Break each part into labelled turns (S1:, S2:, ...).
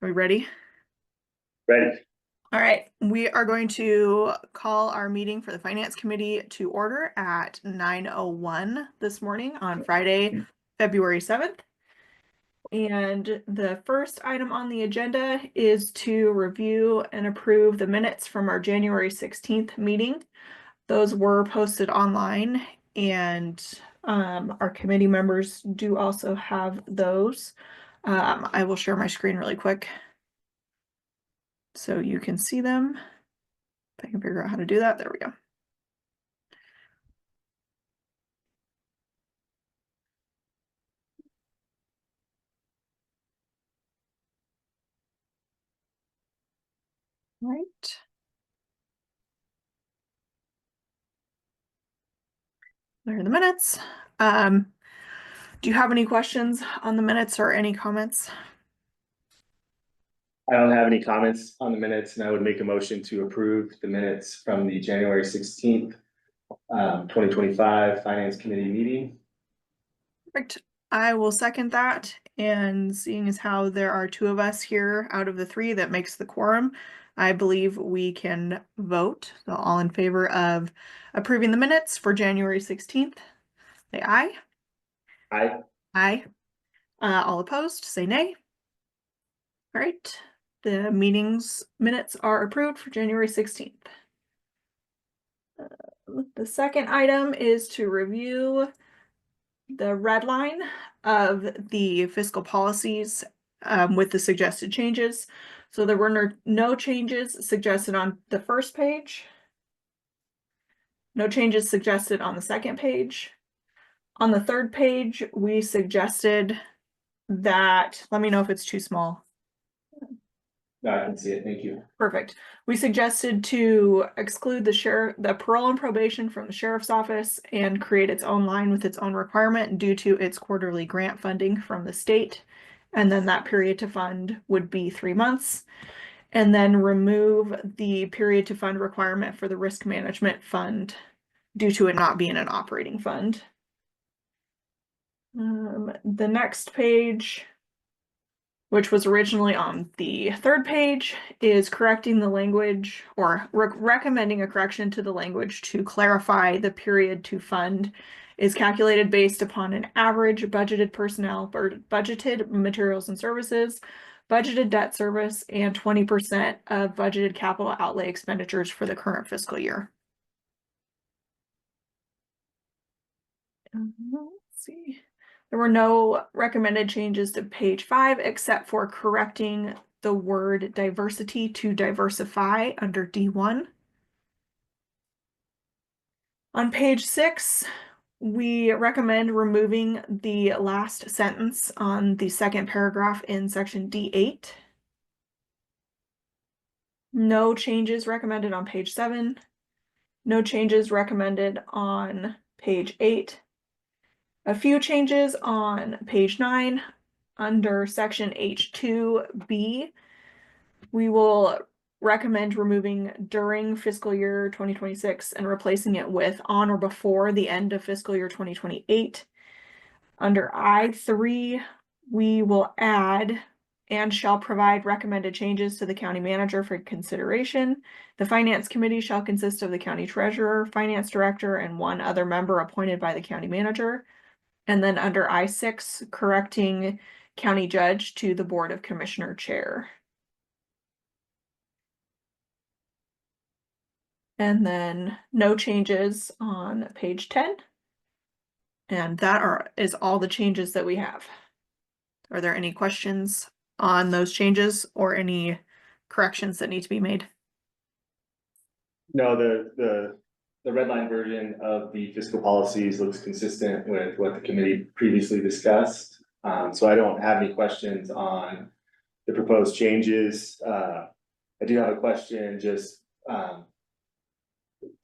S1: Are we ready?
S2: Ready.
S1: All right, we are going to call our meeting for the Finance Committee to order at 9:01 this morning on Friday, February 7th. And the first item on the agenda is to review and approve the minutes from our January 16th meeting. Those were posted online, and our committee members do also have those. I will share my screen really quick so you can see them. If I can figure out how to do that, there we go. Right. There are the minutes. Do you have any questions on the minutes or any comments?
S2: I don't have any comments on the minutes, and I would make a motion to approve the minutes from the January 16th, 2025 Finance Committee meeting.
S1: Perfect. I will second that. And seeing as how there are two of us here out of the three, that makes the quorum. I believe we can vote. So all in favor of approving the minutes for January 16th, say aye.
S2: Aye.
S1: Aye. All opposed, say nay. All right. The meeting's minutes are approved for January 16th. The second item is to review the red line of the fiscal policies with the suggested changes. So there were no changes suggested on the first page. No changes suggested on the second page. On the third page, we suggested that, let me know if it's too small.
S2: No, I can see it. Thank you.
S1: Perfect. We suggested to exclude the parole and probation from the sheriff's office and create its own line with its own requirement due to its quarterly grant funding from the state. And then that period to fund would be 3 months. And then remove the period to fund requirement for the risk management fund due to it not being an operating fund. The next page, which was originally on the third page, is correcting the language or recommending a correction to the language to clarify the period to fund is calculated based upon an average budgeted personnel or budgeted materials and services, budgeted debt service, and 20% of budgeted capital outlay expenditures for the current fiscal year. Let's see. There were no recommended changes to page 5 except for correcting the word diversity to diversify under D1. On page 6, we recommend removing the last sentence on the second paragraph in section D8. No changes recommended on page 7. No changes recommended on page 8. A few changes on page 9 under section H2B. We will recommend removing during fiscal year 2026 and replacing it with on or before the end of fiscal year 2028. Under I3, we will add and shall provide recommended changes to the county manager for consideration. The finance committee shall consist of the county treasurer, finance director, and one other member appointed by the county manager. And then under I6, correcting county judge to the board of commissioner chair. And then no changes on page 10. And that is all the changes that we have. Are there any questions on those changes or any corrections that need to be made?
S2: No, the red line version of the fiscal policies looks consistent with what the committee previously discussed. So I don't have any questions on the proposed changes. I do have a question just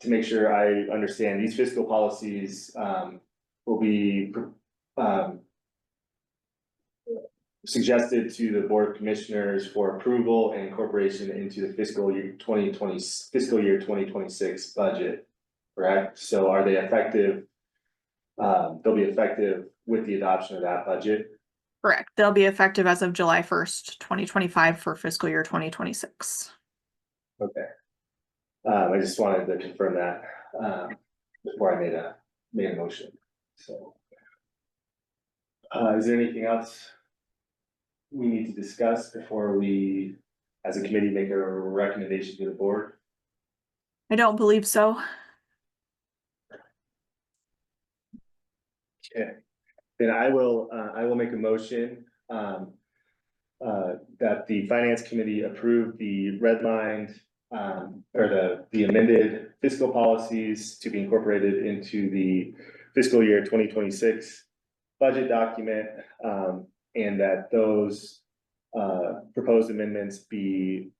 S2: to make sure I understand. These fiscal policies will be suggested to the Board of Commissioners for approval and incorporation into the fiscal year 2026 budget, correct? So are they effective? They'll be effective with the adoption of that budget?
S1: Correct. They'll be effective as of July 1st, 2025 for fiscal year 2026.
S2: Okay. I just wanted to confirm that, before I made a motion, so. Is there anything else we need to discuss before we, as a committee, make a recommendation to the board?
S1: I don't believe so.
S2: Okay, then I will make a motion, that the finance committee approve the redlined, or the amended fiscal policies to be incorporated into the fiscal year 2026 budget document, and that those, proposed amendments be,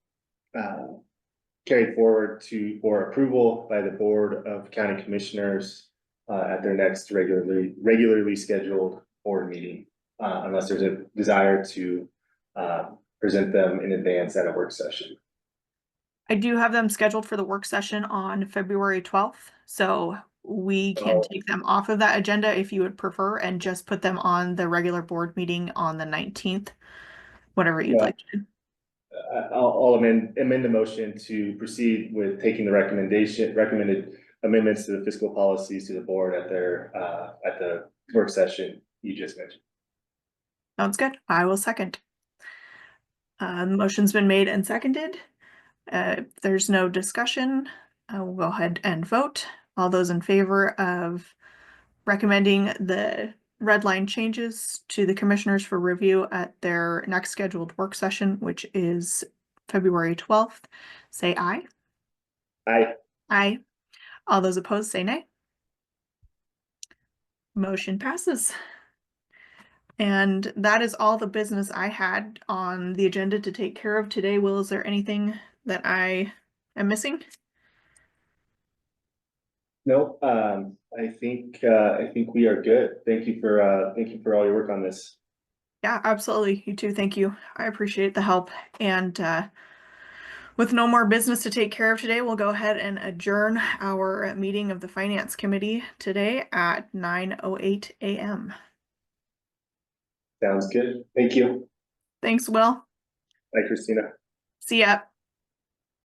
S2: carried forward for approval by the Board of County Commissioners, at their next regularly scheduled board meeting, unless there's a desire to, present them in advance at a work session.
S1: I do have them scheduled for the work session on February 12th, so we can take them off of that agenda if you would prefer and just put them on the regular board meeting on the 19th, whatever you'd like to do.
S2: I'll amend the motion to proceed with taking the recommended amendments to the fiscal policies to the board at the work session you just mentioned.
S1: Sounds good. I will second. The motion's been made and seconded. If there's no discussion, we'll go ahead and vote. All those in favor of recommending the red line changes to the commissioners for review at their next scheduled work session, which is February 12th, say aye.
S2: Aye.
S1: Aye. All those opposed say nay. Motion passes. And that is all the business I had on the agenda to take care of today. Will, is there anything that I am missing?
S2: No, I think we are good. Thank you for all your work on this.
S1: Yeah, absolutely. You too. Thank you. I appreciate the help. And with no more business to take care of today, we'll go ahead and adjourn our meeting of the Finance Committee today at 9:08 a.m.
S2: Sounds good. Thank you.
S1: Thanks, Will.
S2: Bye, Christina.
S1: See ya.